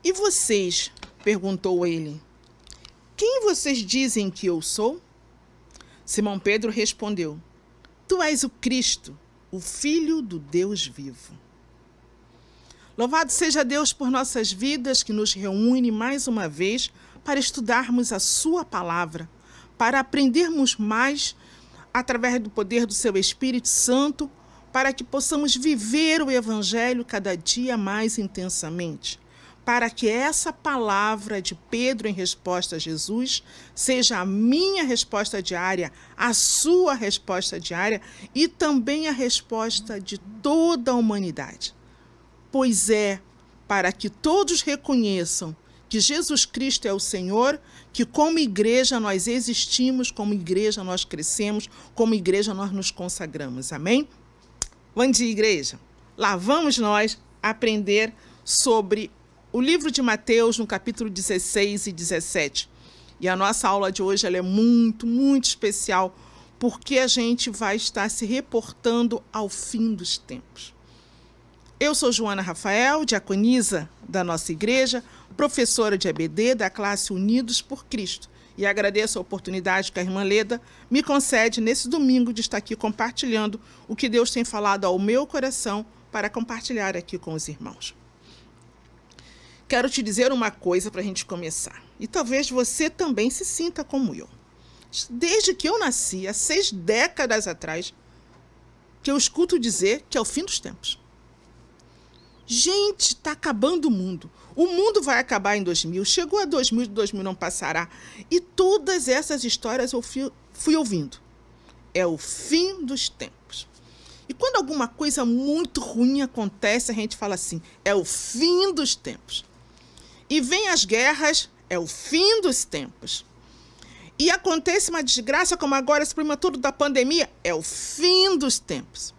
E vocês? Perguntou ele. Quem vocês dizem que eu sou? Simão Pedro respondeu: Tu és o Cristo, o Filho do Deus vivo. Louvado seja Deus por nossas vidas, que nos reúne mais uma vez para estudarmos a sua palavra, para aprendermos mais através do poder do seu Espírito Santo, para que possamos viver o Evangelho cada dia mais intensamente, para que essa palavra de Pedro em resposta a Jesus seja a minha resposta diária, a sua resposta diária e também a resposta de toda a humanidade. Pois é para que todos reconheçam que Jesus Cristo é o Senhor, que como igreja nós existimos, como igreja nós crescemos, como igreja nós nos consagramos. Amém? Bom dia, igreja. Lá vamos nós aprender sobre o livro de Mateus, no capítulo 16 e 17. E a nossa aula de hoje ela é muito, muito especial, porque a gente vai estar se reportando ao fim dos tempos. Eu sou Joana Rafael, diaconisa da nossa igreja, professora de EBD da classe Unidos por Cristo. E agradeço a oportunidade que a irmã Leda me concede nesse domingo de estar aqui compartilhando o que Deus tem falado ao meu coração para compartilhar aqui com os irmãos. Quero te dizer uma coisa para a gente começar. E talvez você também se sinta como eu. Desde que eu nasci, há 6 décadas atrás, que eu escuto dizer que é o fim dos tempos. Gente, está acabando o mundo. O mundo vai acabar em 2000. Chegou a 2000, 2000 não passará. E todas essas histórias eu fui ouvindo. É o fim dos tempos. E quando alguma coisa muito ruim acontece, a gente fala assim, é o fim dos tempos. E vem as guerras, é o fim dos tempos. E acontece uma desgraça como agora, esse problema todo da pandemia, é o fim dos tempos.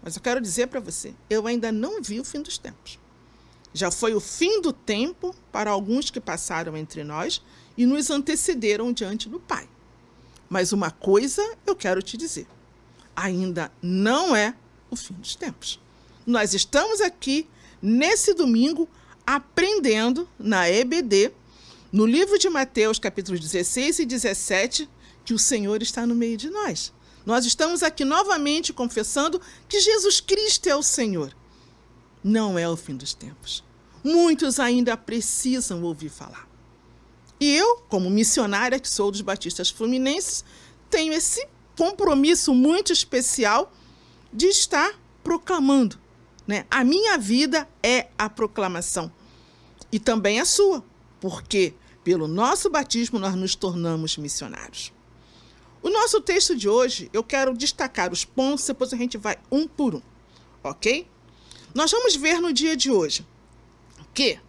Mas eu quero dizer para você, eu ainda não vi o fim dos tempos. Já foi o fim do tempo para alguns que passaram entre nós e nos antecederam diante do Pai. Mas uma coisa eu quero te dizer, ainda não é o fim dos tempos. Nós estamos aqui, nesse domingo, aprendendo na EBD, no livro de Mateus, capítulos 16 e 17, que o Senhor está no meio de nós. Nós estamos aqui novamente confessando que Jesus Cristo é o Senhor. Não é o fim dos tempos. Muitos ainda precisam ouvir falar. E eu, como missionária que sou dos Batistas Fluminenses, tenho esse compromisso muito especial de estar proclamando, né? A minha vida é a proclamação. E também a sua, porque pelo nosso batismo nós nos tornamos missionários. O nosso texto de hoje, eu quero destacar os pontos, depois a gente vai um por um, ok? Nós vamos ver no dia de hoje que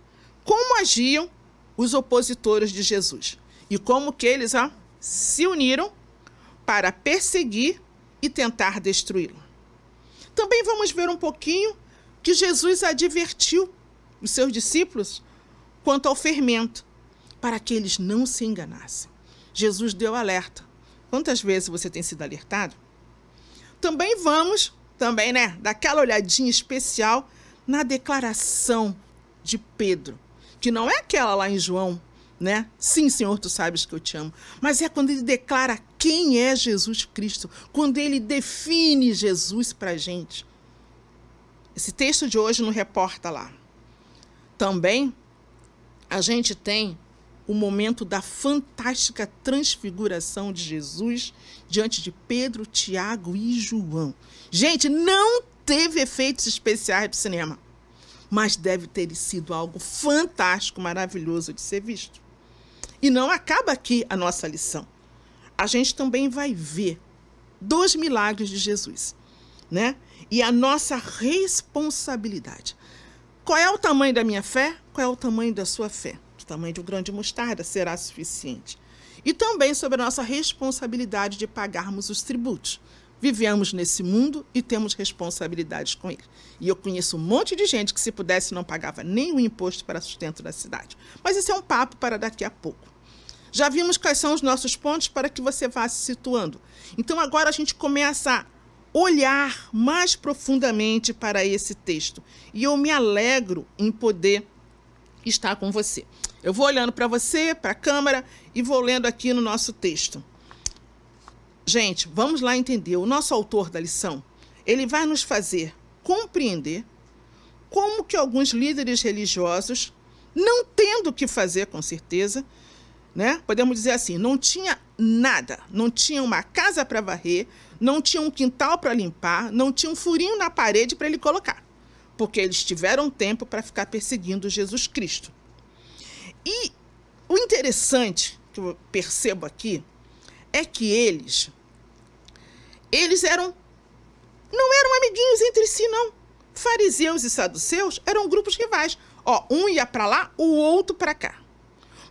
como agiam os opositores de Jesus e como que eles se uniram para perseguir e tentar destruí-lo. Também vamos ver um pouquinho que Jesus advertiu os seus discípulos quanto ao fermento, para que eles não se enganassem. Jesus deu alerta. Quantas vezes você tem sido alertado? Também vamos, dar aquela olhadinha especial na declaração de Pedro, que não é aquela lá em João, né? Sim, Senhor, tu sabes que eu te amo. Mas é quando ele declara quem é Jesus Cristo, quando ele define Jesus para a gente. Esse texto de hoje nos reporta lá. Também a gente tem o momento da fantástica transfiguração de Jesus diante de Pedro, Tiago e João. Gente, não teve efeitos especiais do cinema, mas deve ter sido algo fantástico, maravilhoso de ser visto. E não acaba aqui a nossa lição. A gente também vai ver 2 milagres de Jesus, né? E a nossa responsabilidade. Qual é o tamanho da minha fé? Qual é o tamanho da sua fé? O tamanho de um grão de mostarda será suficiente. E também sobre a nossa responsabilidade de pagarmos os tributos. Vivemos nesse mundo e temos responsabilidades com ele. E eu conheço um monte de gente que, se pudesse, não pagava nem o imposto para sustento da cidade. Mas isso é um papo para daqui a pouco. Já vimos quais são os nossos pontos para que você vá se situando. Então agora a gente começa a olhar mais profundamente para esse texto. E eu me alegro em poder está com você. Eu vou olhando para você, para a câmera, e vou lendo aqui no nosso texto. Gente, vamos lá entender. O nosso autor da lição, ele vai nos fazer compreender como que alguns líderes religiosos, não tendo o que fazer, com certeza, né? Podemos dizer assim, não tinha nada, não tinha uma casa para varrer, não tinha um quintal para limpar, não tinha um furinho na parede para ele colocar, porque eles tiveram tempo para ficar perseguindo Jesus Cristo. E o interessante que eu percebo aqui é que eles não eram amiguinhos entre si, não. Fariseus e saduceus eram grupos rivais. Ó, um ia para lá, o outro para cá.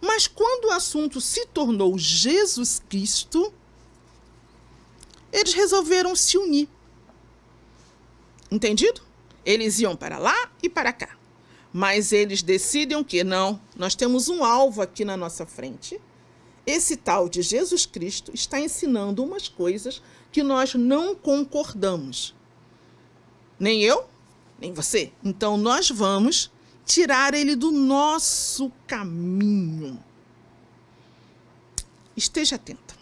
Mas quando o assunto se tornou Jesus Cristo, eles resolveram se unir. Entendido? Eles iam para lá e para cá. Mas eles decidem que não, nós temos um alvo aqui na nossa frente. Esse tal de Jesus Cristo está ensinando umas coisas que nós não concordamos. Nem eu, nem você. Então nós vamos tirar ele do nosso caminho. Esteja atenta.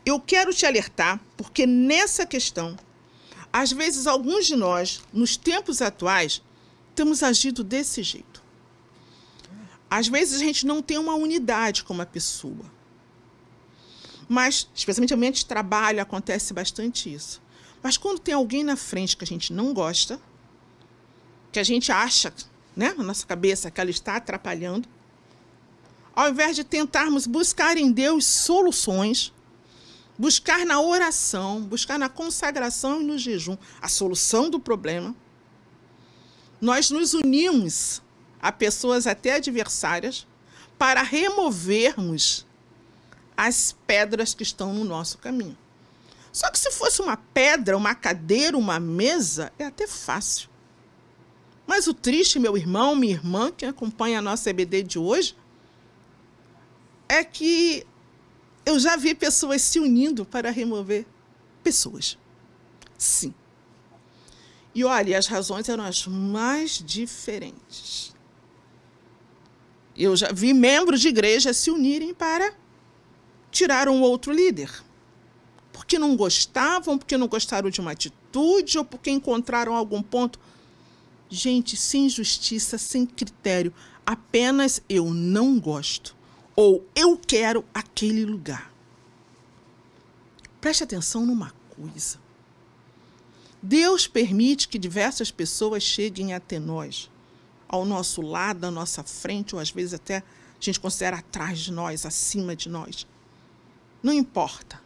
Eu quero te alertar, porque nessa questão, às vezes alguns de nós, nos tempos atuais, temos agido desse jeito. Às vezes a gente não tem uma unidade com uma pessoa. Mas, especialmente no ambiente de trabalho, acontece bastante isso. Mas quando tem alguém na frente que a gente não gosta, que a gente acha, né, na nossa cabeça que ela está atrapalhando, ao invés de tentarmos buscar em Deus soluções, buscar na oração, buscar na consagração e no jejum a solução do problema, nós nos unimos a pessoas até adversárias para removermos as pedras que estão no nosso caminho. Só que se fosse uma pedra, uma cadeira, uma mesa, é até fácil. Mas o triste, meu irmão, minha irmã, que acompanha a nossa EBD de hoje, é que eu já vi pessoas se unindo para remover pessoas. Sim. E olha, as razões eram as mais diferentes. Eu já vi membros de igreja se unirem para tirar um outro líder. Porque não gostavam, porque não gostaram de uma atitude ou porque encontraram algum ponto. Gente, sem justiça, sem critério, apenas eu não gosto ou eu quero aquele lugar. Preste atenção numa coisa. Deus permite que diversas pessoas cheguem até nós, ao nosso lado, à nossa frente, ou às vezes até a gente considera atrás de nós, acima de nós. Não importa.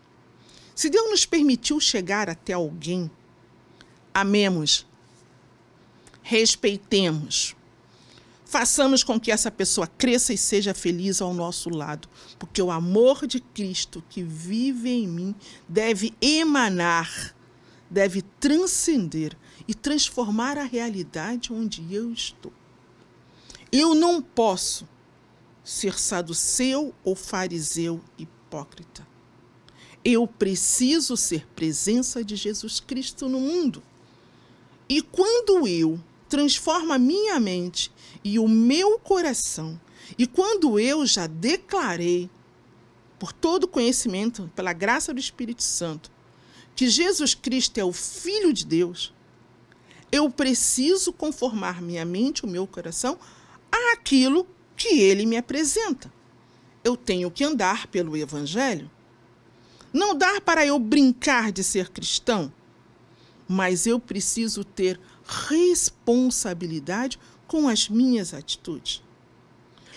Se Deus nos permitiu chegar até alguém, amemos, respeitemos, façamos com que essa pessoa cresça e seja feliz ao nosso lado, porque o amor de Cristo que vive em mim deve emanar, deve transcender e transformar a realidade onde eu estou. Eu não posso ser saduceu ou fariseu hipócrita. Eu preciso ser presença de Jesus Cristo no mundo. E quando eu transformo a minha mente e o meu coração, e quando eu já declarei, por todo conhecimento, pela graça do Espírito Santo, que Jesus Cristo é o Filho de Deus, eu preciso conformar minha mente, o meu coração, àquilo que ele me apresenta. Eu tenho que andar pelo Evangelho. Não dá para eu brincar de ser cristão, mas eu preciso ter responsabilidade com as minhas atitudes.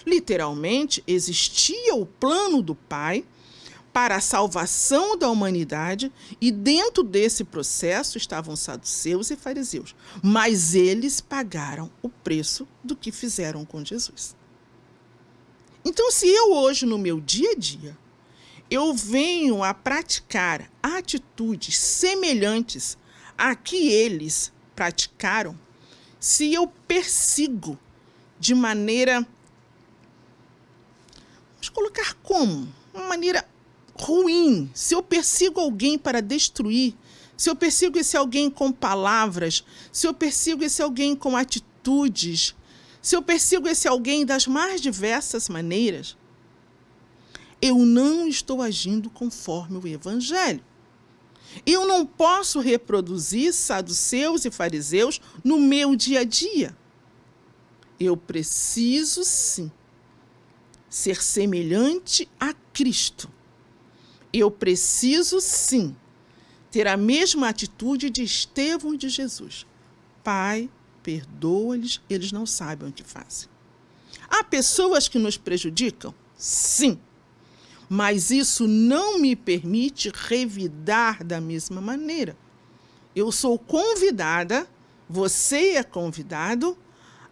Literalmente, existia o plano do Pai para a salvação da humanidade e dentro desse processo estavam saduceus e fariseus, mas eles pagaram o preço do que fizeram com Jesus. Então, se eu hoje, no meu dia a dia, eu venho a praticar atitudes semelhantes a que eles praticaram, se eu persigo de maneira, vamos colocar como? Uma maneira ruim, se eu persigo alguém para destruir, se eu persigo esse alguém com palavras, se eu persigo esse alguém com atitudes, se eu persigo esse alguém das mais diversas maneiras, eu não estou agindo conforme o Evangelho. Eu não posso reproduzir saduceus e fariseus no meu dia a dia. Eu preciso, sim, ser semelhante a Cristo. Eu preciso, sim, ter a mesma atitude de Estevão e de Jesus. Pai, perdoa-lhes, eles não sabem o que fazem. Há pessoas que nos prejudicam? Sim. Mas isso não me permite revidar da mesma maneira. Eu sou convidada, você é convidado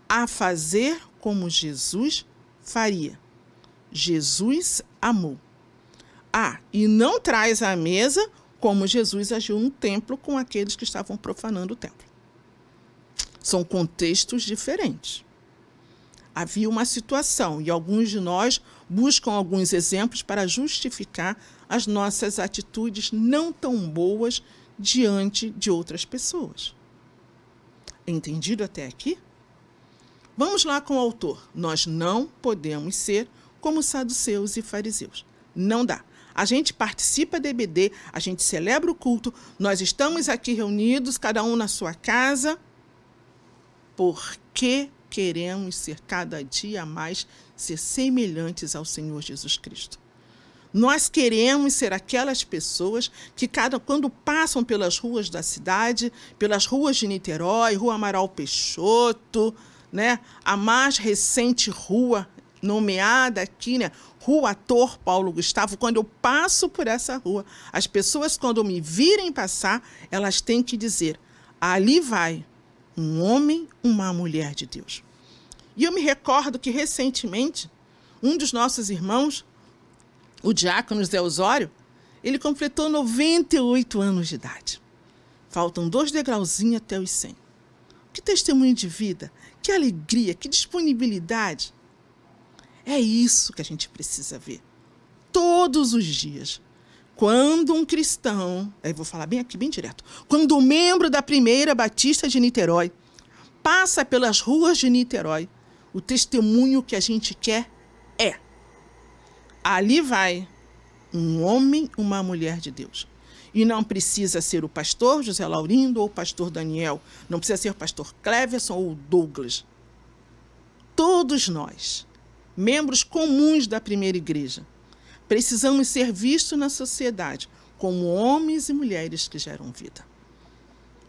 a fazer como Jesus faria. Jesus amou. E não traz à mesa como Jesus agiu no templo com aqueles que estavam profanando o templo. São contextos diferentes. Havia uma situação e alguns de nós buscam alguns exemplos para justificar as nossas atitudes não tão boas diante de outras pessoas. Entendido até aqui? Vamos lá com o autor. Nós não podemos ser como saduceus e fariseus. Não dá. A gente participa da EBD, a gente celebra o culto, nós estamos aqui reunidos, cada um na sua casa, porque queremos ser cada dia mais ser semelhantes ao Senhor Jesus Cristo. Nós queremos ser aquelas pessoas que quando passam pelas ruas da cidade, pelas ruas de Niterói, Rua Amaral Peixoto, né, a mais recente rua nomeada aqui, né, Rua Ator Paulo Gustavo, quando eu passo por essa rua, as pessoas, quando me virem passar, elas têm que dizer, ali vai um homem, uma mulher de Deus. E eu me recordo que, recentemente, um dos nossos irmãos, o diácono Zé Osório, ele completou 98 anos de idade. Faltam 2 degrauzinhos até os 100. Que testemunho de vida, que alegria, que disponibilidade. É isso que a gente precisa ver. Todos os dias. Quando um cristão, eu vou falar bem aqui, bem direto, quando um membro da Primeira Batista de Niterói passa pelas ruas de Niterói, o testemunho que a gente quer é: ali vai um homem, uma mulher de Deus. E não precisa ser o pastor José Laurindo ou o pastor Daniel. Não precisa ser o pastor Cleverson ou Douglas. Todos nós, membros comuns da primeira igreja, precisamos ser vistos na sociedade como homens e mulheres que geram vida.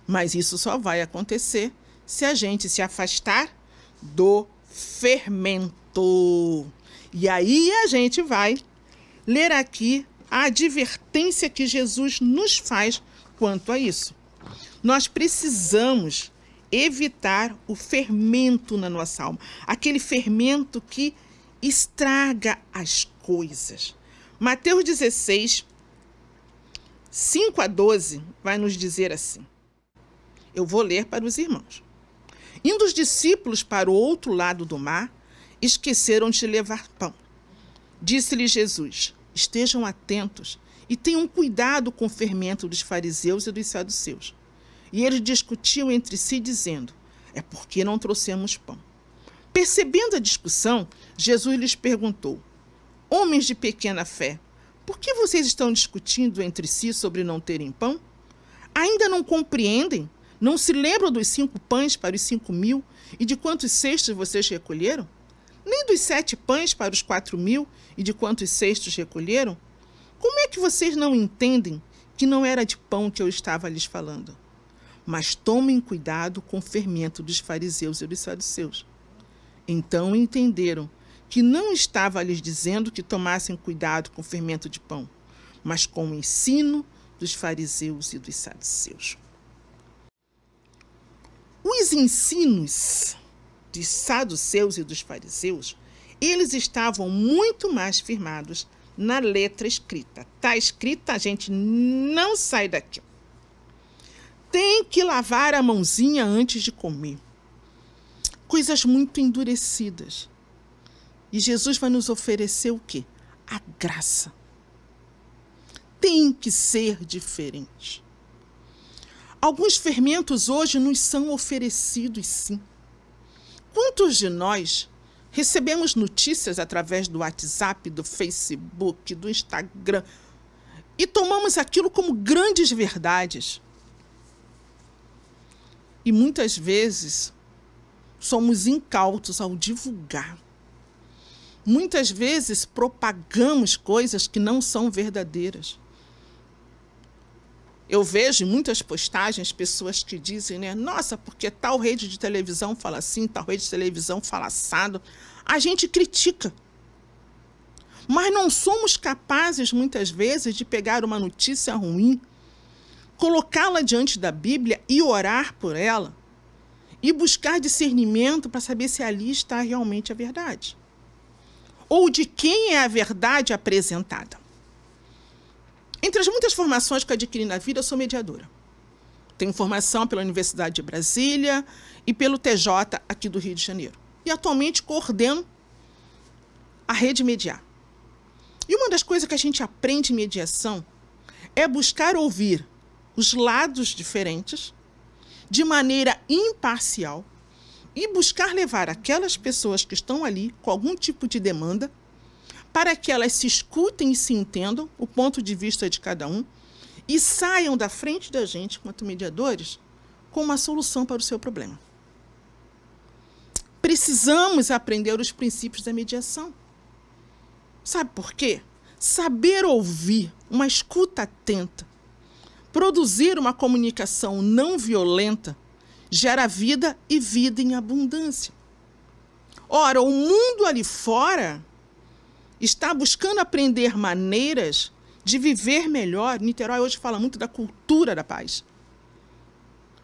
Mas isso só vai acontecer se a gente se afastar do fermento. E aí a gente vai ler aqui a advertência que Jesus nos faz quanto a isso. Nós precisamos evitar o fermento na nossa alma, aquele fermento que estraga as coisas. Mateus 16, 5 a 12, vai nos dizer assim. Eu vou ler para os irmãos. Indo os discípulos para o outro lado do mar, esqueceram de levar pão. Disse-lhe Jesus: estejam atentos e tenham cuidado com o fermento dos fariseus e dos saduceus. E eles discutiam entre si, dizendo: é porque não trouxemos pão. Percebendo a discussão, Jesus lhes perguntou: homens de pequena fé, por que vocês estão discutindo entre si sobre não terem pão? Ainda não compreendem? Não se lembram dos 5 pães para os 5.000 e de quantos cestos vocês recolheram? Nem dos 7 pães para os 4.000 e de quantos cestos recolheram? Como é que vocês não entendem que não era de pão que eu estava lhes falando? Mas tomem cuidado com o fermento dos fariseus e dos saduceus. Então entenderam que não estava lhes dizendo que tomassem cuidado com o fermento de pão, mas com o ensino dos fariseus e dos saduceus. Os ensinos dos saduceus e dos fariseus, eles estavam muito mais firmados na letra escrita. Está escrita, a gente não sai daqui. Tem que lavar a mãozinha antes de comer. Coisas muito endurecidas. E Jesus vai nos oferecer o quê? A graça. Tem que ser diferente. Alguns fermentos hoje nos são oferecidos, sim. Quantos de nós recebemos notícias através do WhatsApp, do Facebook, do Instagram e tomamos aquilo como grandes verdades? E muitas vezes somos incautos ao divulgar. Muitas vezes propagamos coisas que não são verdadeiras. Eu vejo em muitas postagens pessoas que dizem, né? Nossa, porque tal rede de televisão fala assim, tal rede de televisão fala assado. A gente critica. Mas não somos capazes, muitas vezes, de pegar uma notícia ruim, colocá-la diante da Bíblia e orar por ela, e buscar discernimento para saber se ali está realmente a verdade. Ou de quem é a verdade apresentada. Entre as muitas formações que eu adquiri na vida, eu sou mediadora. Tenho formação pela Universidade de Brasília e pelo TJ aqui do Rio de Janeiro. E atualmente coordeno a Rede Mediar. E uma das coisas que a gente aprende em mediação é buscar ouvir os lados diferentes, de maneira imparcial, e buscar levar aquelas pessoas que estão ali com algum tipo de demanda para que elas se escutem e se entendam o ponto de vista de cada um e saiam da frente da gente, quanto mediadores, com uma solução para o seu problema. Precisamos aprender os princípios da mediação. Sabe por quê? Saber ouvir, uma escuta atenta, produzir uma comunicação não violenta, gera vida e vida em abundância. Ora, o mundo ali fora está buscando aprender maneiras de viver melhor. Niterói hoje fala muito da cultura da paz.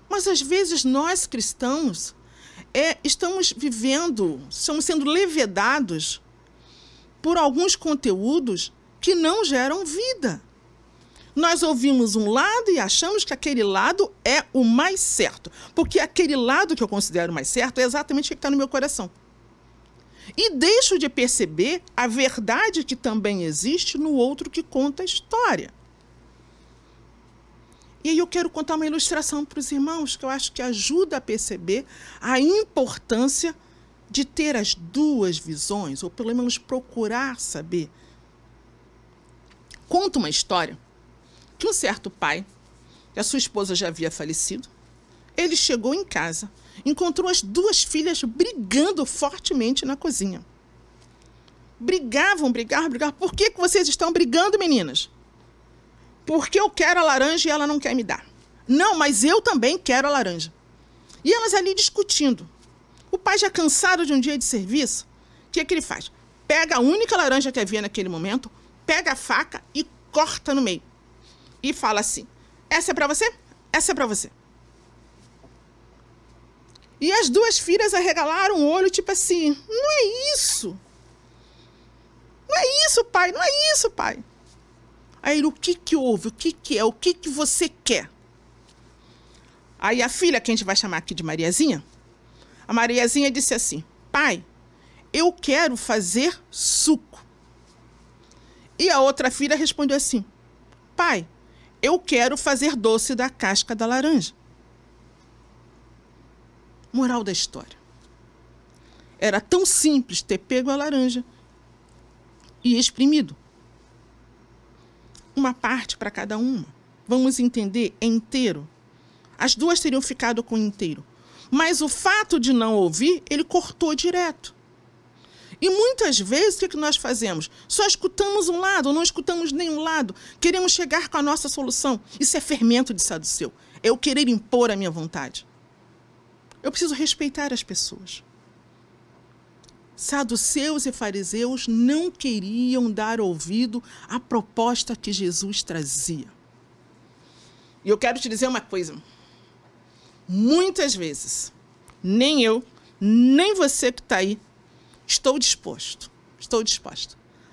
Mas, às vezes, nós cristãos estamos sendo levedados por alguns conteúdos que não geram vida. Nós ouvimos um lado e achamos que aquele lado é o mais certo. Porque aquele lado que eu considero mais certo é exatamente o que está no meu coração. E deixo de perceber a verdade que também existe no outro que conta a história. E aí eu quero contar uma ilustração para os irmãos que eu acho que ajuda a perceber a importância de ter as duas visões, ou pelo menos procurar saber. Conta uma história que um certo pai, que a sua esposa já havia falecido, ele chegou em casa, encontrou as duas filhas brigando fortemente na cozinha. Brigavam. Por que vocês estão brigando, meninas? Porque eu quero a laranja e ela não quer me dar. Não, mas eu também quero a laranja. E elas ali discutindo. O pai, já cansado de um dia de serviço, o que ele faz? Pega a única laranja que havia naquele momento, pega a faca e corta no meio. E fala assim, essa é para você? Essa é para você. E as duas filhas arregalaram o olho, tipo assim, não é isso. Não é isso, pai, não é isso, pai. Aí ele, o que houve? O que é? O que você quer? Aí a filha, que a gente vai chamar aqui de Mariazinha, a Mariazinha disse assim, pai, eu quero fazer suco. E a outra filha respondeu assim, pai, eu quero fazer doce da casca da laranja. Moral da história. Era tão simples ter pego a laranja e exprimido. Uma parte para cada uma. Vamos entender, é inteiro. As duas teriam ficado com o inteiro. Mas o fato de não ouvir, ele cortou direto. E muitas vezes, o que nós fazemos? Só escutamos um lado, ou não escutamos nenhum lado. Queremos chegar com a nossa solução. Isso é fermento de saduceu. É eu querer impor a minha vontade. Eu preciso respeitar as pessoas. Saduceus e fariseus não queriam dar ouvido à proposta que Jesus trazia. E eu quero te dizer uma coisa. Muitas vezes, nem eu, nem você que está aí, estou disposta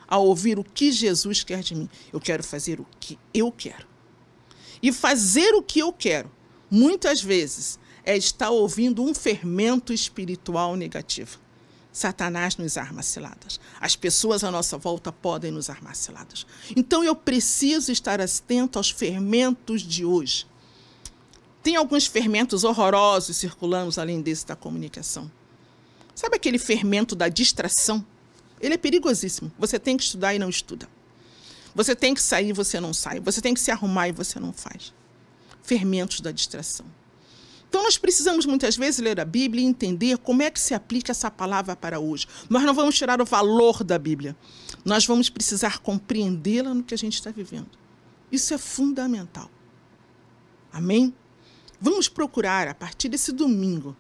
a ouvir o que Jesus quer de mim. Eu quero fazer o que eu quero. E fazer o que eu quero, muitas vezes, é estar ouvindo um fermento espiritual negativo. Satanás nos arma ciladas. As pessoas à nossa volta podem nos armar ciladas. Então eu preciso estar atento aos fermentos de hoje. Tem alguns fermentos horrorosos circulando além desse da comunicação. Sabe aquele fermento da distração? Ele é perigosíssimo. Você tem que estudar e não estuda. Você tem que sair e você não sai. Você tem que se arrumar e você não faz. Fermentos da distração. Então, nós precisamos muitas vezes ler a Bíblia e entender como é que se aplica essa palavra para hoje. Nós não vamos tirar o valor da Bíblia. Nós vamos precisar compreendê-la no que a gente está vivendo. Isso é fundamental. Amém? Vamos procurar, a partir desse domingo,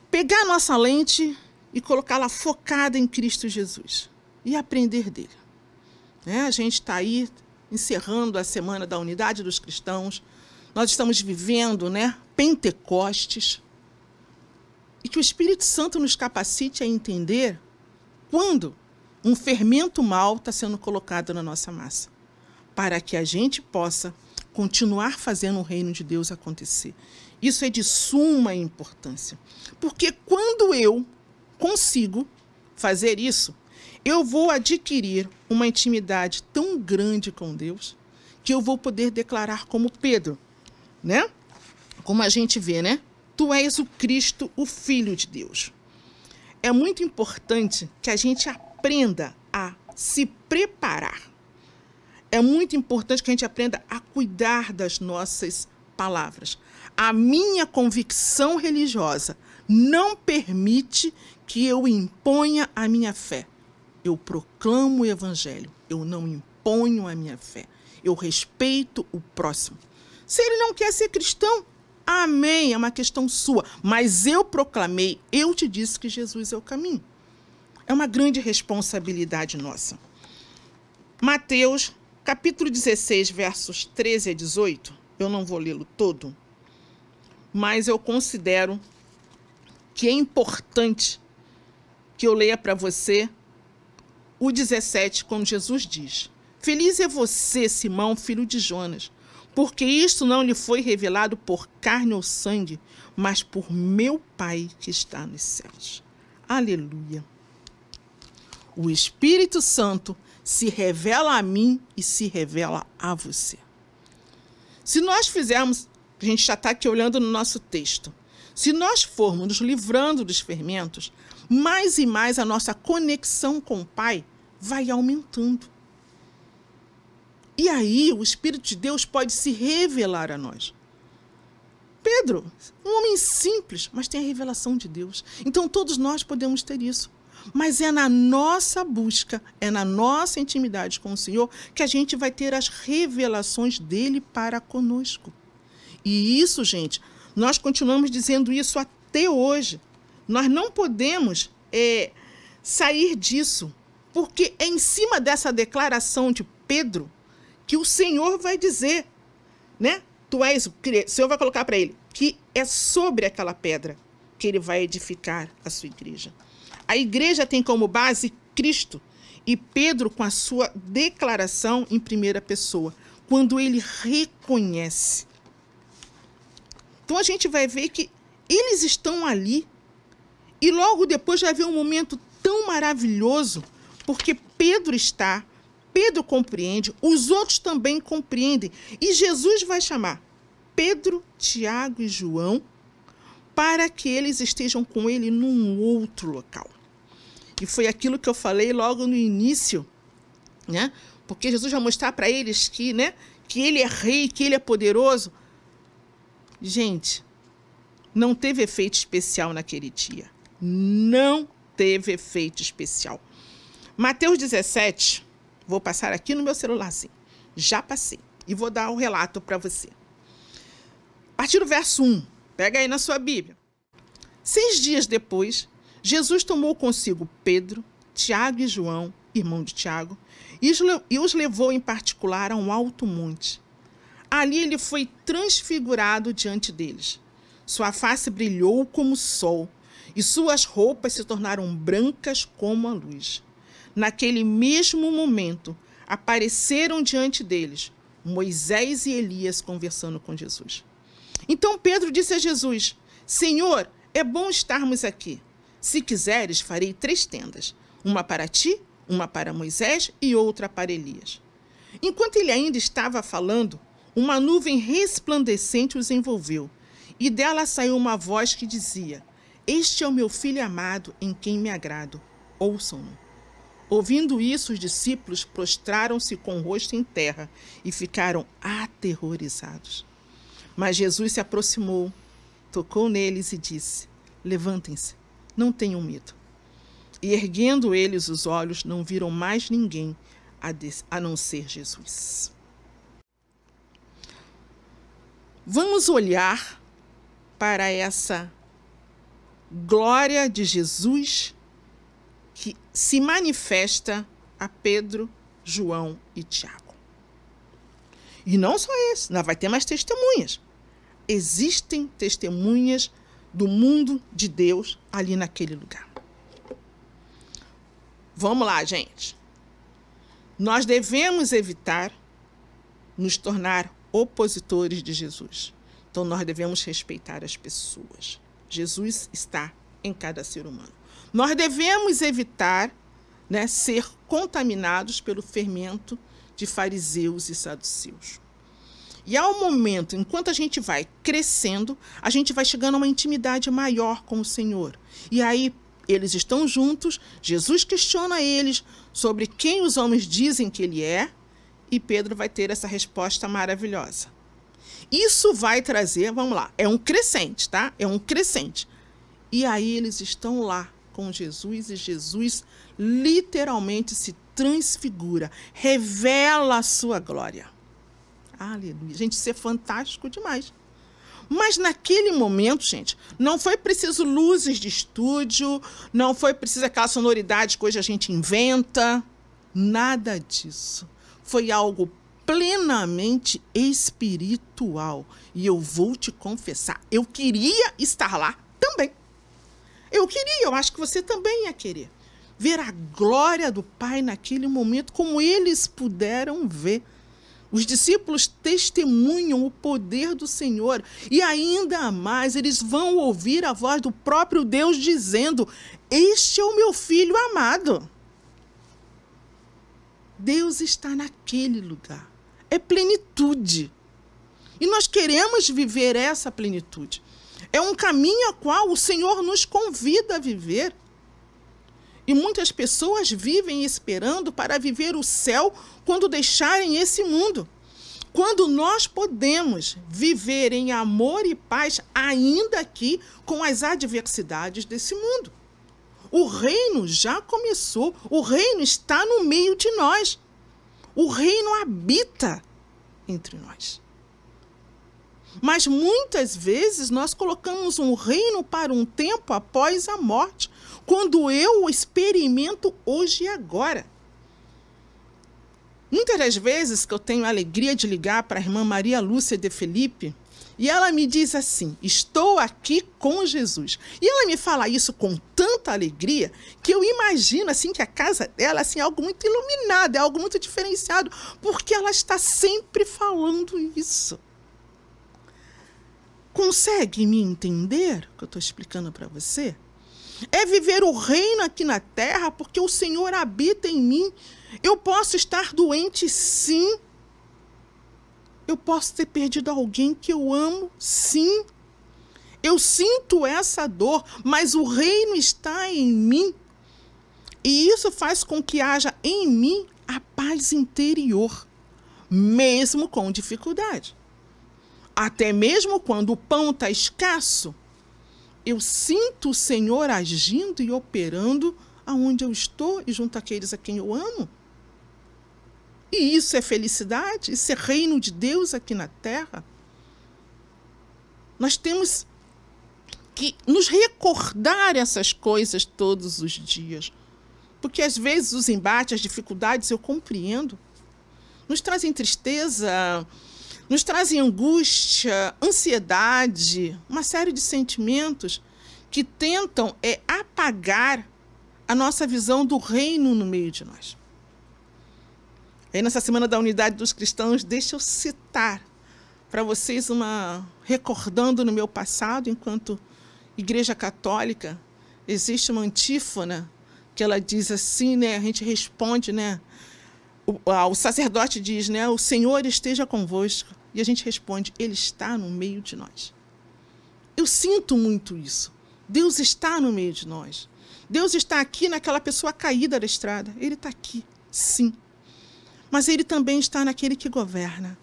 pegar a nossa lente e colocá-la focada em Cristo Jesus e aprender dele. A gente está aí encerrando a Semana da Unidade dos Cristãos. Nós estamos vivendo, Pentecostes. E que o Espírito Santo nos capacite a entender quando um fermento mau está sendo colocado na nossa massa, para que a gente possa continuar fazendo o reino de Deus acontecer. Isso é de suma importância. Porque quando eu consigo fazer isso, eu vou adquirir uma intimidade tão grande com Deus que eu vou poder declarar como Pedro, Como a gente vê, Tu és o Cristo, o Filho de Deus. É muito importante que a gente aprenda a se preparar. É muito importante que a gente aprenda a cuidar das nossas palavras. A minha convicção religiosa não permite que eu imponha a minha fé. Eu proclamo o Evangelho. Eu não imponho a minha fé. Eu respeito o próximo. Se ele não quer ser cristão, amém, é uma questão sua. Mas eu proclamei, eu te disse que Jesus é o caminho. É uma grande responsabilidade nossa. Mateus, capítulo 16, versos 13 a 18, eu não vou lê-lo todo, mas eu considero que é importante que eu leia para você o 17, quando Jesus diz: Feliz é você, Simão, filho de Jonas, porque isto não lhe foi revelado por carne ou sangue, mas por meu Pai que está nos céus. Aleluia. O Espírito Santo se revela a mim e se revela a você. Se nós fizermos, a gente já está aqui olhando no nosso texto, se nós formos nos livrando dos fermentos, mais e mais a nossa conexão com o Pai vai aumentando. E aí o Espírito de Deus pode se revelar a nós. Pedro, um homem simples, mas tem a revelação de Deus. Então todos nós podemos ter isso. Mas é na nossa busca, é na nossa intimidade com o Senhor que a gente vai ter as revelações dele para conosco. E isso, gente, nós continuamos dizendo isso até hoje. Nós não podemos sair disso, porque é em cima dessa declaração de Pedro que o Senhor vai dizer, Tu és o Cristo. O Senhor vai colocar para ele que é sobre aquela pedra que ele vai edificar a sua igreja. A igreja tem como base Cristo e Pedro com a sua declaração em primeira pessoa, quando ele reconhece. Então a gente vai ver que eles estão ali e logo depois vai haver um momento tão maravilhoso, porque Pedro compreende, os outros também compreendem. E Jesus vai chamar Pedro, Tiago e João para que eles estejam com ele num outro local. E foi aquilo que eu falei logo no início, Porque Jesus vai mostrar para eles que ele é rei, que ele é poderoso. Gente, não teve efeito especial naquele dia. Não teve efeito especial. Mateus 17, vou passar aqui no meu celularzinho. Já passei. E vou dar um relato para você. A partir do verso 1, pega aí na sua Bíblia. 6 dias depois, Jesus tomou consigo Pedro, Tiago e João, irmão de Tiago, e os levou em particular a um alto monte. Ali ele foi transfigurado diante deles. Sua face brilhou como o sol, e suas roupas se tornaram brancas como a luz. Naquele mesmo momento, apareceram diante deles Moisés e Elias conversando com Jesus. Então Pedro disse a Jesus: Senhor, é bom estarmos aqui. Se quiseres, farei 3 tendas, uma para ti, uma para Moisés e outra para Elias. Enquanto ele ainda estava falando, uma nuvem resplandecente os envolveu, E dela saiu uma voz que dizia: Este é o meu filho amado, em quem me agrado. Ouçam-no. Ouvindo isso, os discípulos prostraram-se com o rosto em terra e ficaram aterrorizados. Mas Jesus se aproximou, tocou neles e disse: Levantem-se, não tenham medo. E erguendo eles os olhos, não viram mais ninguém a não ser Jesus. Vamos olhar para essa glória de Jesus que se manifesta a Pedro, João e Tiago. E não só esse, ainda vai ter mais testemunhas. Existem testemunhas do mundo de Deus ali naquele lugar. Vamos lá, gente. Nós devemos evitar nos tornar opositores de Jesus. Então, nós devemos respeitar as pessoas. Jesus está em cada ser humano. Nós devemos evitar, ser contaminados pelo fermento de fariseus e saduceus. E ao momento, enquanto a gente vai crescendo, a gente vai chegando a uma intimidade maior com o Senhor. E aí, eles estão juntos, Jesus questiona eles sobre quem os homens dizem que ele é, e Pedro vai ter essa resposta maravilhosa. Isso vai trazer, vamos lá, é um crescente, tá? É um crescente. E aí eles estão lá com Jesus e Jesus literalmente se transfigura, revela a sua glória. Aleluia. Gente, isso é fantástico demais. Mas naquele momento, gente, não foi preciso luzes de estúdio, não foi preciso aquela sonoridade que hoje a gente inventa, nada disso. Foi algo plenamente espiritual. E eu vou te confessar, eu queria estar lá também. Eu acho que você também ia querer. Ver a glória do Pai naquele momento, como eles puderam ver. Os discípulos testemunham o poder do Senhor e ainda mais eles vão ouvir a voz do próprio Deus dizendo: Este é o meu filho amado. Deus está naquele lugar. É plenitude. E nós queremos viver essa plenitude. É um caminho ao qual o Senhor nos convida a viver. E muitas pessoas vivem esperando para viver o céu quando deixarem esse mundo. Quando nós podemos viver em amor e paz ainda aqui com as adversidades desse mundo. O reino já começou, o reino está no meio de nós. O reino habita entre nós. Mas muitas vezes nós colocamos um reino para um tempo após a morte, quando eu o experimento hoje e agora. Muitas das vezes que eu tenho a alegria de ligar para a irmã Maria Lúcia de Felipe, e ela me diz assim: estou aqui com Jesus. E ela me fala isso com tanta alegria que eu imagino assim que a casa dela é algo muito iluminado, é algo muito diferenciado, porque ela está sempre falando isso. Consegue me entender o que eu estou explicando para você? É viver o reino aqui na terra porque o Senhor habita em mim. Eu posso estar doente, sim. Eu posso ter perdido alguém que eu amo, sim. Eu sinto essa dor, mas o reino está em mim. E isso faz com que haja em mim a paz interior, mesmo com dificuldade. Até mesmo quando o pão está escasso, eu sinto o Senhor agindo e operando aonde eu estou e junto àqueles a quem eu amo. E isso é felicidade, isso é reino de Deus aqui na terra. Nós temos que nos recordar essas coisas todos os dias. Porque às vezes os embates, as dificuldades, eu compreendo, nos trazem tristeza, nos trazem angústia, ansiedade, uma série de sentimentos que tentam apagar a nossa visão do reino no meio de nós. Aí nessa Semana da Unidade dos Cristãos, deixa eu citar para vocês recordando no meu passado, enquanto Igreja Católica, existe uma antífona que ela diz assim, a gente responde, o sacerdote diz, o Senhor esteja convosco. E a gente responde, Ele está no meio de nós. Eu sinto muito isso. Deus está no meio de nós. Deus está aqui naquela pessoa caída da estrada. Ele está aqui, sim. Mas Ele também está naquele que governa.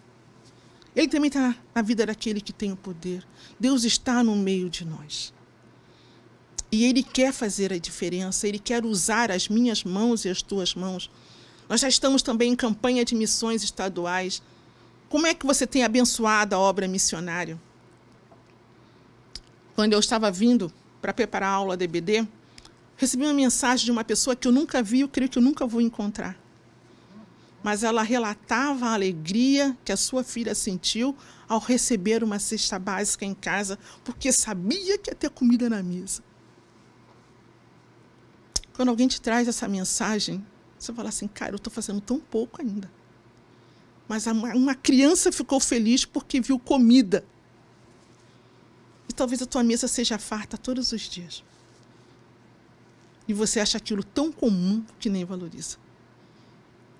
Ele também está na vida daquele que tem o poder. Deus está no meio de nós. E Ele quer fazer a diferença. Ele quer usar as minhas mãos e as tuas mãos. Nós já estamos também em campanha de missões estaduais. Como é que você tem abençoado a obra missionária? Quando eu estava vindo para preparar a aula da EBD, recebi uma mensagem de uma pessoa que eu nunca vi, eu creio que eu nunca vou encontrar. Mas ela relatava a alegria que a sua filha sentiu ao receber uma cesta básica em casa, porque sabia que ia ter comida na mesa. Quando alguém te traz essa mensagem, você fala assim, cara, eu estou fazendo tão pouco ainda. Mas uma criança ficou feliz porque viu comida. E talvez a tua mesa seja farta todos os dias. E você acha aquilo tão comum que nem valoriza.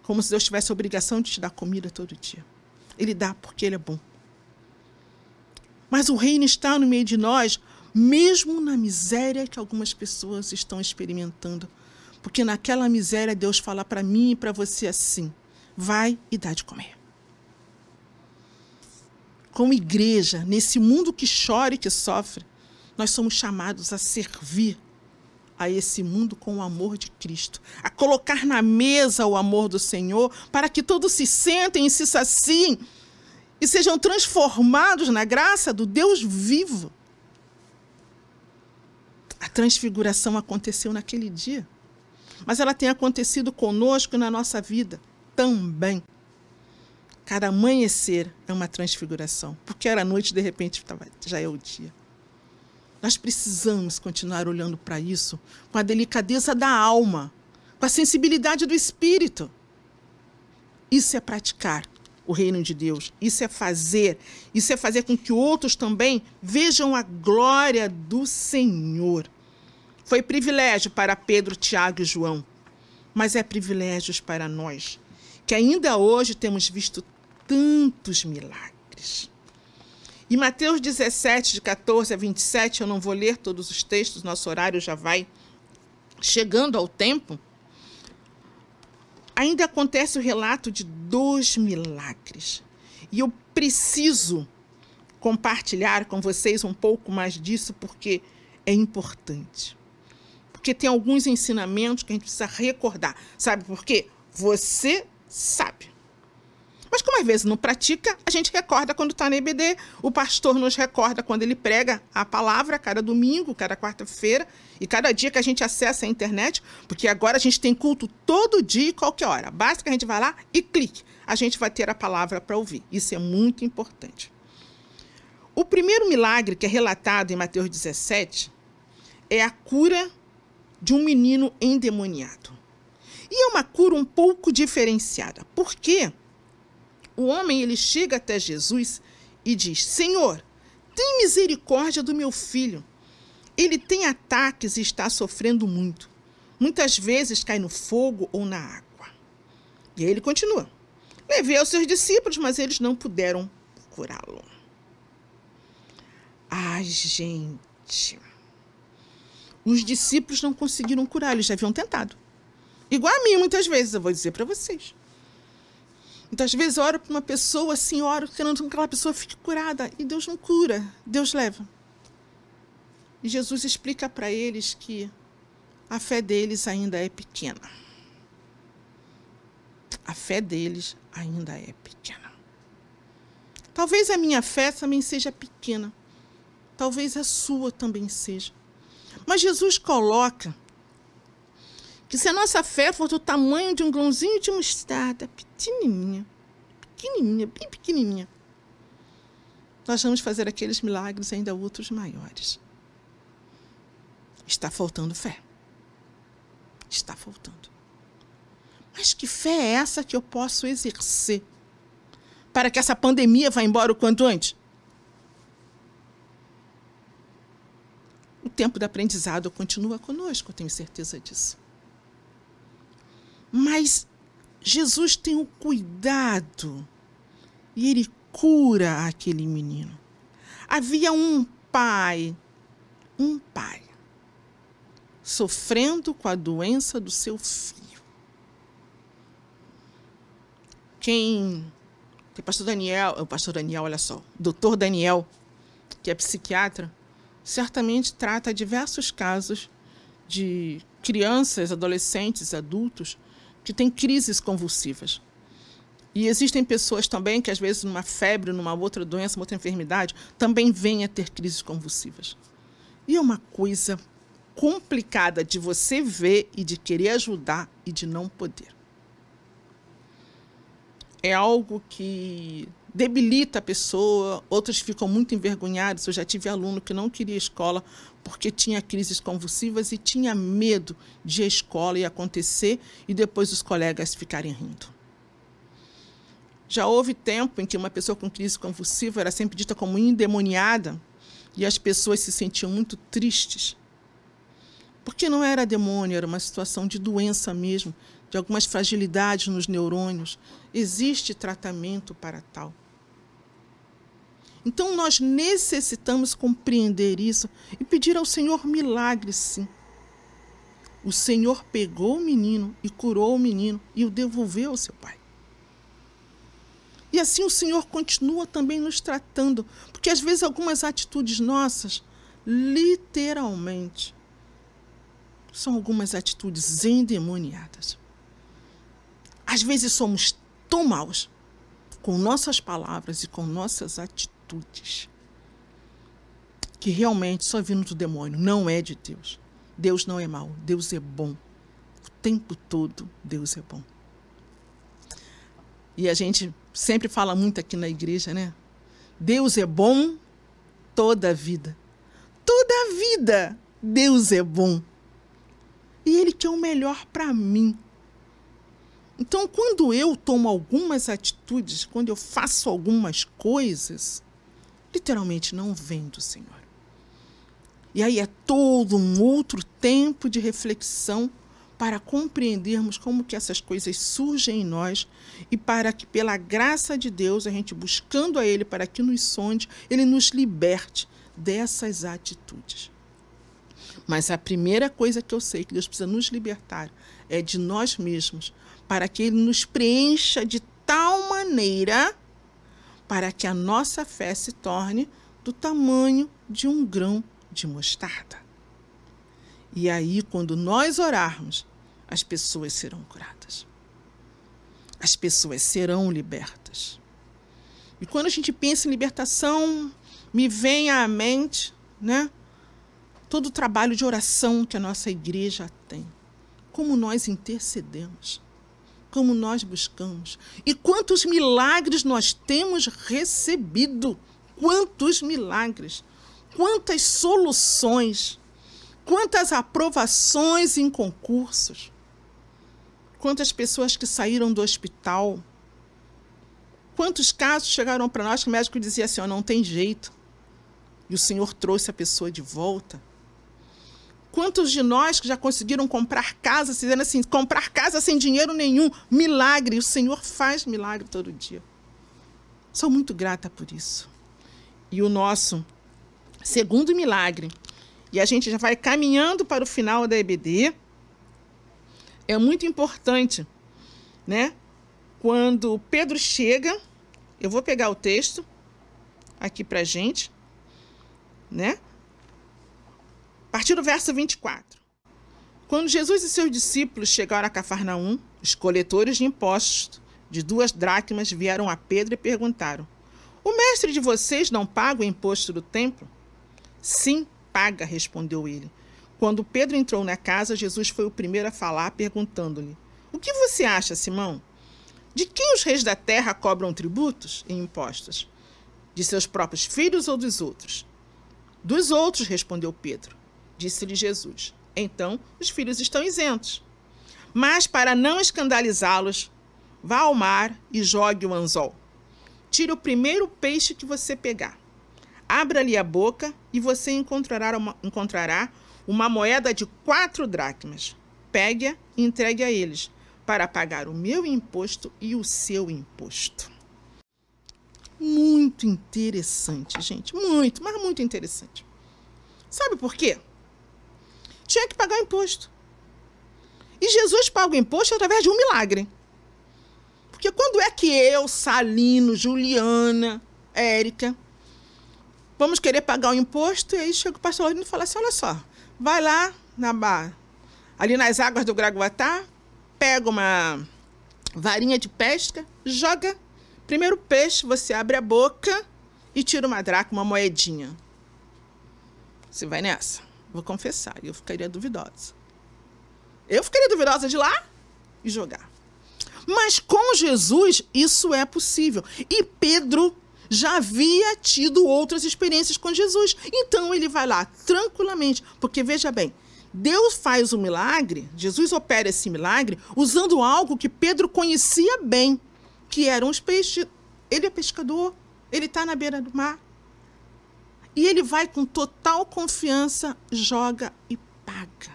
Como se Deus tivesse a obrigação de te dar comida todo dia. Ele dá porque Ele é bom. Mas o reino está no meio de nós, mesmo na miséria que algumas pessoas estão experimentando. Porque naquela miséria Deus fala para mim e para você assim, vai e dá de comer. Como igreja, nesse mundo que chora e que sofre, nós somos chamados a servir a esse mundo com o amor de Cristo, a colocar na mesa o amor do Senhor, para que todos se sentem e se saciem e sejam transformados na graça do Deus vivo. A transfiguração aconteceu naquele dia, mas ela tem acontecido conosco na nossa vida também. Cada amanhecer é uma transfiguração, porque era noite, de repente já é o dia. Nós precisamos continuar olhando para isso com a delicadeza da alma, com a sensibilidade do espírito. Isso é praticar o reino de Deus. Isso é fazer com que outros também vejam a glória do Senhor. Foi privilégio para Pedro, Tiago e João, mas é privilégio para nós, que ainda hoje temos visto tantos milagres. Em Mateus 17, de 14 a 27, eu não vou ler todos os textos, nosso horário já vai chegando ao tempo. Ainda acontece o relato de 2 milagres. E eu preciso compartilhar com vocês um pouco mais disso, porque é importante. Porque tem alguns ensinamentos que a gente precisa recordar. Sabe por quê? Você sabe. Mas como às vezes não pratica, a gente recorda quando está na EBD. O pastor nos recorda quando ele prega a palavra, cada domingo, cada quarta-feira, e cada dia que a gente acessa a internet, porque agora a gente tem culto todo dia e qualquer hora. Basta que a gente vá lá e clique. A gente vai ter a palavra para ouvir. Isso é muito importante. O primeiro milagre que é relatado em Mateus 17 é a cura de um menino endemoniado. E é uma cura um pouco diferenciada. Por quê? O homem, ele chega até Jesus e diz, Senhor, tem misericórdia do meu filho. Ele tem ataques e está sofrendo muito. Muitas vezes cai no fogo ou na água. E aí ele continua. Levei aos seus discípulos, mas eles não puderam curá-lo. Ai, gente. Os discípulos não conseguiram curá-lo, eles já haviam tentado. Igual a mim, muitas vezes, eu vou dizer para vocês. Muitas vezes eu oro para uma pessoa assim, oro querendo que aquela pessoa fique curada. E Deus não cura, Deus leva. E Jesus explica para eles que a fé deles ainda é pequena. A fé deles ainda é pequena. Talvez a minha fé também seja pequena. Talvez a sua também seja. Mas Jesus coloca que se a nossa fé for do tamanho de um grãozinho de mostarda, pequenininha, bem pequenininha, nós vamos fazer aqueles milagres ainda outros maiores. Está faltando fé. Está faltando. Mas que fé é essa que eu posso exercer para que essa pandemia vá embora o quanto antes? O tempo do aprendizado continua conosco, eu tenho certeza disso. Mas Jesus tem o cuidado e ele cura aquele menino. Havia um pai, sofrendo com a doença do seu filho. Tem pastor Daniel, olha só, doutor Daniel, que é psiquiatra, certamente trata diversos casos de crianças, adolescentes, adultos que têm crises convulsivas. E existem pessoas também que, às vezes, numa febre, numa outra doença, numa outra enfermidade, também vêm a ter crises convulsivas. E é uma coisa complicada de você ver e de querer ajudar e de não poder. É algo que debilita a pessoa, outros ficam muito envergonhados. Eu já tive aluno que não queria escola porque tinha crises convulsivas e tinha medo de ir à escola e acontecer e depois os colegas ficarem rindo. Já houve tempo em que uma pessoa com crise convulsiva era sempre dita como endemoniada e as pessoas se sentiam muito tristes. Porque não era demônio, era uma situação de doença mesmo, de algumas fragilidades nos neurônios. Existe tratamento para tal. Então, nós necessitamos compreender isso e pedir ao Senhor milagres, sim. O Senhor pegou o menino e curou o menino e o devolveu ao seu pai. E assim o Senhor continua também nos tratando, porque às vezes algumas atitudes nossas, literalmente, são algumas atitudes endemoniadas. Às vezes somos tão maus com nossas palavras e com nossas atitudes que realmente só vindo do demônio, não é de Deus. Deus não é mau, Deus é bom. O tempo todo Deus é bom. E a gente sempre fala muito aqui na igreja, né? Deus é bom toda a vida. Toda a vida Deus é bom. E Ele quer o melhor para mim. Então, quando eu tomo algumas atitudes, quando eu faço algumas coisas, literalmente não vem do Senhor. E aí é todo um outro tempo de reflexão para compreendermos como que essas coisas surgem em nós e para que, pela graça de Deus, a gente buscando a Ele para que nos sonde, Ele nos liberte dessas atitudes. Mas a primeira coisa que eu sei que Deus precisa nos libertar é de nós mesmos, para que Ele nos preencha de tal maneira para que a nossa fé se torne do tamanho de um grão de mostarda. E aí, quando nós orarmos, as pessoas serão curadas. As pessoas serão libertas. E quando a gente pensa em libertação, me vem à mente, né, todo o trabalho de oração que a nossa igreja tem. Como nós intercedemos. Como nós buscamos. E quantos milagres nós temos recebido. Quantos milagres. Quantas soluções. Quantas aprovações em concursos. Quantas pessoas que saíram do hospital. Quantos casos chegaram para nós que o médico dizia assim, não tem jeito. E o Senhor trouxe a pessoa de volta. Quantos de nós que já conseguiram comprar casa, dizendo assim, comprar casa sem dinheiro nenhum, milagre. O Senhor faz milagre todo dia. Sou muito grata por isso. E o nosso segundo milagre, e a gente já vai caminhando para o final da EBD, é muito importante, né? Quando Pedro chega, eu vou pegar o texto aqui para a gente, né? A partir do verso 24. Quando Jesus e seus discípulos chegaram a Cafarnaum, os coletores de impostos de 2 dracmas vieram a Pedro e perguntaram: o mestre de vocês não paga o imposto do templo? Sim, paga, respondeu ele. Quando Pedro entrou na casa, Jesus foi o primeiro a falar, perguntando-lhe: o que você acha, Simão? De quem os reis da terra cobram tributos e impostos? De seus próprios filhos ou dos outros? Dos outros, respondeu Pedro. Disse-lhe Jesus: então os filhos estão isentos. Mas para não escandalizá-los, vá ao mar e jogue o anzol. Tire o primeiro peixe que você pegar. Abra-lhe a boca e você encontrará uma moeda de 4 dracmas. Pegue-a e entregue a eles, para pagar o meu imposto e o seu imposto. Muito muito interessante, gente. Muito, mas muito interessante. Sabe por quê? Tinha que pagar imposto. E Jesus paga o imposto através de um milagre. Porque quando é que eu, Salino, Juliana, Érica, vamos querer pagar o imposto? E aí chega o pastor Laurino e fala assim, olha só, vai lá ali nas águas do Graguatá, pega uma varinha de pesca, joga primeiro peixe, você abre a boca e tira uma dracma, uma moedinha. Você vai nessa? Vou confessar, eu ficaria duvidosa. Eu ficaria duvidosa de ir lá e jogar. Mas com Jesus isso é possível. E Pedro já havia tido outras experiências com Jesus. Então ele vai lá tranquilamente. Porque veja bem, Deus faz o milagre, Jesus opera esse milagre usando algo que Pedro conhecia bem, que eram os peixes. Ele é pescador, ele está na beira do mar. E ele vai com total confiança, joga e paga.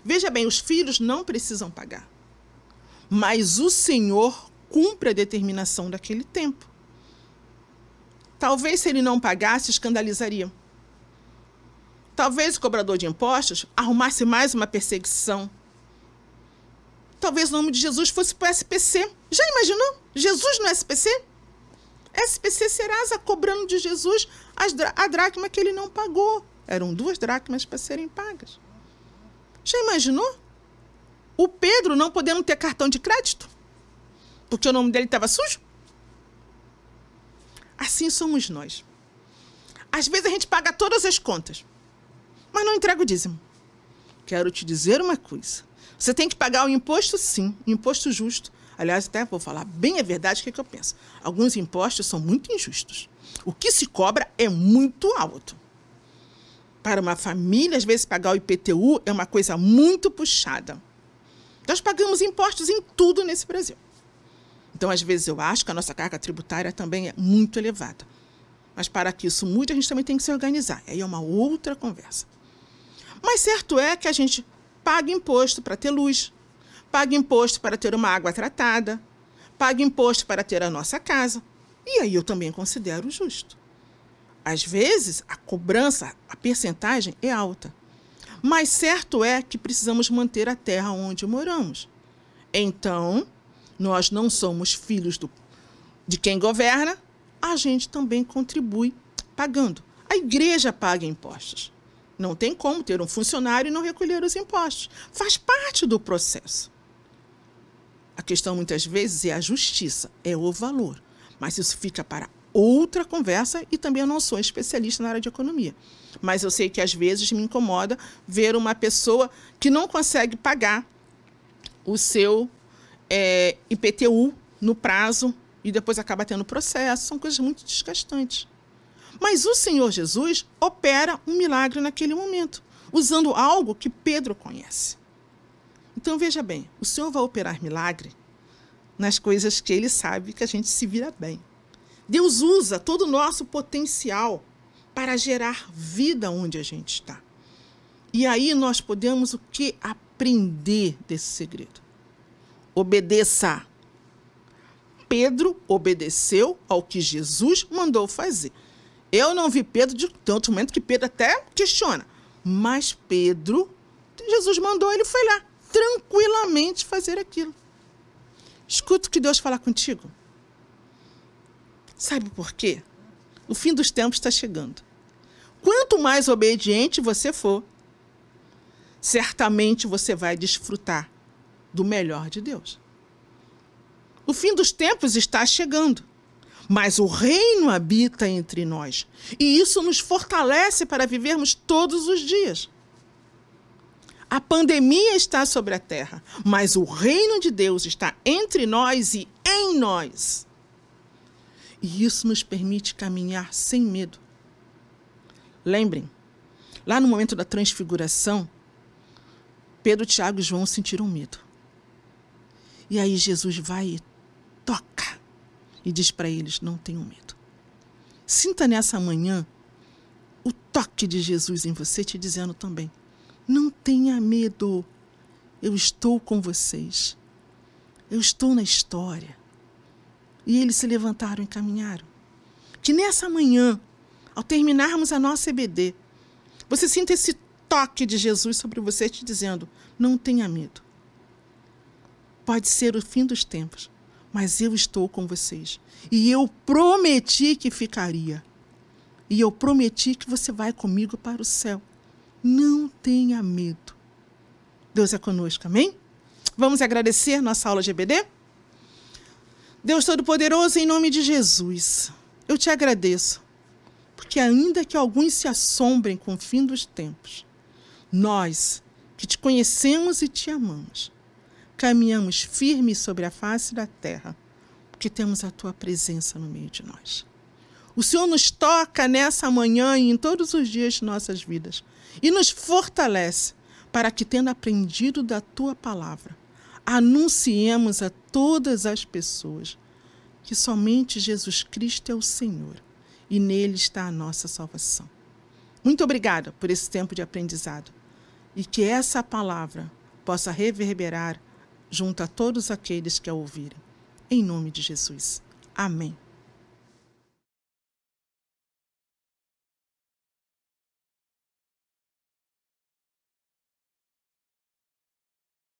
Veja bem, os filhos não precisam pagar. Mas o Senhor cumpre a determinação daquele tempo. Talvez se ele não pagasse, escandalizaria. Talvez o cobrador de impostos arrumasse mais uma perseguição. Talvez o nome de Jesus fosse para o SPC. Já imaginou? Jesus no SPC? SPC Serasa cobrando de Jesus a dracma que ele não pagou. Eram 2 dracmas para serem pagas. Já imaginou? O Pedro não podendo ter cartão de crédito? Porque o nome dele estava sujo? Assim somos nós. Às vezes a gente paga todas as contas, mas não entrega o dízimo. Quero te dizer uma coisa. Você tem que pagar o imposto, sim, o imposto justo. Aliás, até vou falar bem a verdade, o que eu penso. Alguns impostos são muito injustos. O que se cobra é muito alto. Para uma família, às vezes, pagar o IPTU é uma coisa muito puxada. Nós pagamos impostos em tudo nesse Brasil. Então, às vezes, eu acho que a nossa carga tributária também é muito elevada. Mas para que isso mude, a gente também tem que se organizar. Aí é uma outra conversa. Mas certo é que a gente paga imposto para ter luz, paga imposto para ter uma água tratada, paga imposto para ter a nossa casa. E aí eu também considero justo. Às vezes, a cobrança, a percentagem é alta. Mas certo é que precisamos manter a terra onde moramos. Então, nós não somos filhos de quem governa, a gente também contribui pagando. A igreja paga impostos. Não tem como ter um funcionário e não recolher os impostos. Faz parte do processo. A questão, muitas vezes, é a justiça, é o valor. Mas isso fica para outra conversa e também eu não sou especialista na área de economia. Mas eu sei que, às vezes, me incomoda ver uma pessoa que não consegue pagar o seu IPTU no prazo e depois acaba tendo processo. São coisas muito desgastantes. Mas o Senhor Jesus opera um milagre naquele momento, usando algo que Pedro conhece. Então, veja bem, o Senhor vai operar milagre nas coisas que Ele sabe que a gente se vira bem. Deus usa todo o nosso potencial para gerar vida onde a gente está. E aí nós podemos o que? Aprender desse segredo. Obedeça. Pedro obedeceu ao que Jesus mandou fazer. Eu não vi Pedro de tanto momento que Pedro até questiona. Mas Pedro, Jesus mandou, ele foi lá, tranquilamente fazer aquilo. Escuta o que Deus fala contigo. Sabe por quê? O fim dos tempos está chegando. Quanto mais obediente você for, certamente você vai desfrutar do melhor de Deus. O fim dos tempos está chegando, mas o reino habita entre nós. E isso nos fortalece para vivermos todos os dias. A pandemia está sobre a terra, mas o reino de Deus está entre nós e em nós. E isso nos permite caminhar sem medo. Lembrem, lá no momento da transfiguração, Pedro, Tiago e João sentiram medo. E aí Jesus vai e toca e diz para eles, não tenham medo. Sinta nessa manhã o toque de Jesus em você te dizendo também, não tenha medo, eu estou com vocês, eu estou na história. E eles se levantaram e caminharam. Que nessa manhã, ao terminarmos a nossa EBD, você sinta esse toque de Jesus sobre você te dizendo, não tenha medo. Pode ser o fim dos tempos, mas eu estou com vocês. E eu prometi que ficaria. E eu prometi que você vai comigo para o céu. Não tenha medo. Deus é conosco, amém? Vamos agradecer nossa aula de EBD? Deus Todo-Poderoso, em nome de Jesus, eu te agradeço, porque ainda que alguns se assombrem com o fim dos tempos, nós, que te conhecemos e te amamos, caminhamos firmes sobre a face da terra, porque temos a tua presença no meio de nós. O Senhor nos toca nessa manhã e em todos os dias de nossas vidas e nos fortalece para que, tendo aprendido da tua palavra, anunciemos a todas as pessoas que somente Jesus Cristo é o Senhor e nele está a nossa salvação. Muito obrigada por esse tempo de aprendizado e que essa palavra possa reverberar junto a todos aqueles que a ouvirem. Em nome de Jesus. Amém.